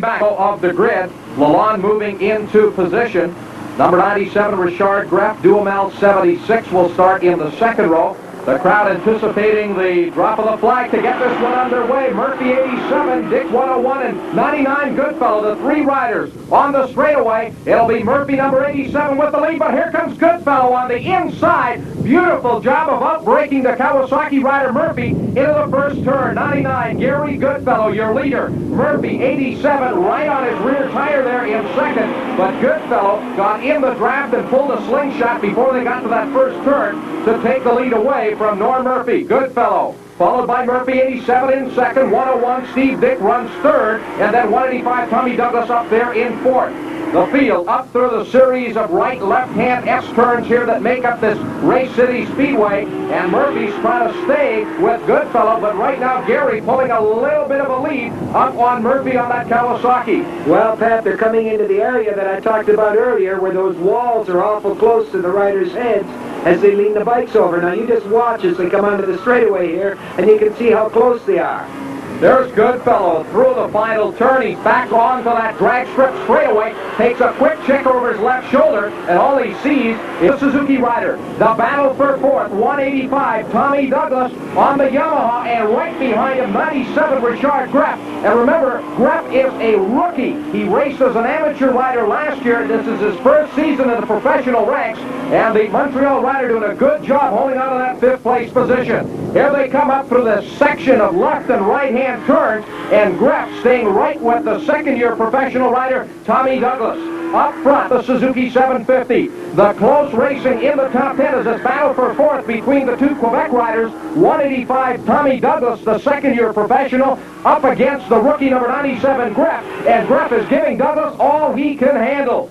Back of the grid, Lalonde moving into position. Number 97, Richard Gref, Duhamel 76 will start in the second row. The crowd anticipating the drop of the flag to get this one underway. Murphy 87, Dick 101, and 99 Goodfellow, the three riders on the straightaway. It'll be Murphy number 87 with the lead, but here comes Goodfellow on the inside. Beautiful job of outbreaking the Kawasaki rider Murphy into the first turn. 99, Gary Goodfellow, your leader. Murphy 87 right on his rear tire there in second, but Goodfellow got in the draft and pulled a slingshot before they got to that first turn to take the lead away from Norm Murphy. Goodfellow, followed by Murphy 87 in second, 101 Steve Dick runs third, and then 185 Tommy Douglas up there in fourth. The field up through the series of right, left-hand S-turns here that make up this Race City Speedway, and Murphy's trying to stay with Goodfellow, but right now Gary pulling a little bit of a lead up on Murphy on that Kawasaki. Well, Pat, they're coming into the area that I talked about earlier where those walls are awful close to the riders' heads as they lean the bikes over. Now you just watch as they come onto the straightaway here, and you can see how close they are. There's Goodfellow through the final turn. He's back onto that drag strip straightaway, takes a quick check over his left shoulder, and all he sees is Suzuki rider. The battle for fourth, 185 Tommy Douglas on the Yamaha, and right behind him, 97 Richard Gref. And remember, Gref is a rookie. He raced as an amateur rider last year. This is his first season in the professional ranks, and the Montreal rider doing a good job holding on to that fifth place position. Here they come up through this section of left and right hand turns, and Gref staying right with the second-year professional rider Tommy Douglas. Up front, the Suzuki 750. The close racing in the top 10 is this battle for fourth between the two Quebec riders. 185 Tommy Douglas, the second-year professional, up against the rookie number 97 Gref, and Gref is giving Douglas all he can handle.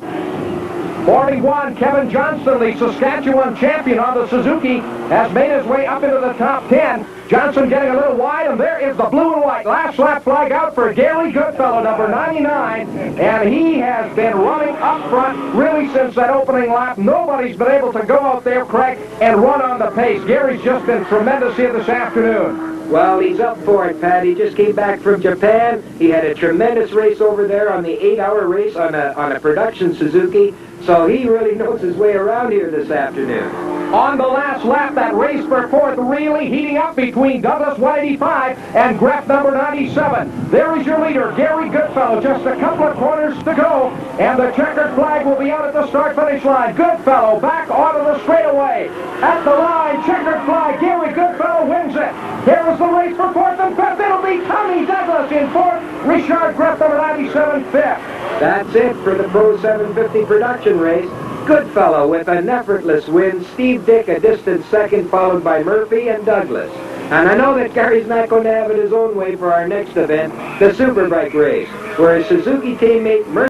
41, Kevin Johnston, the Saskatchewan champion on the Suzuki, has made his way up into the top 10. Johnson getting a little wide, and there is the blue and white last lap flag out for Gary Goodfellow, number 99, and he has been running up front really since that opening lap. Nobody's been able to go out there, Craig, and run on the pace. Gary's just been tremendous here this afternoon. Well, he's up for it, Pat. He just came back from Japan. He had a tremendous race over there on the 8-hour race on a production Suzuki, so he really knows his way around here this afternoon. On the last lap, that race for fourth really heating up between Douglas 185 and Gref number 97. There is your leader, Gary Goodfellow. Just a couple of corners to go, and the checkered flag will be out at the start-finish line. Goodfellow back onto the straightaway. At the line, checkered flag. Gary Goodfellow wins it. Here is the race for fourth and fifth. It'll be Tommy Douglas in fourth, Richard Gref number 97 fifth. That's it for the Pro 750 production race. Goodfellow with an effortless win. Steve Dick a distant second, followed by Murphy and Douglas. And I know that Gary's not going to have it his own way for our next event, the Superbike race, where his Suzuki teammate Murphy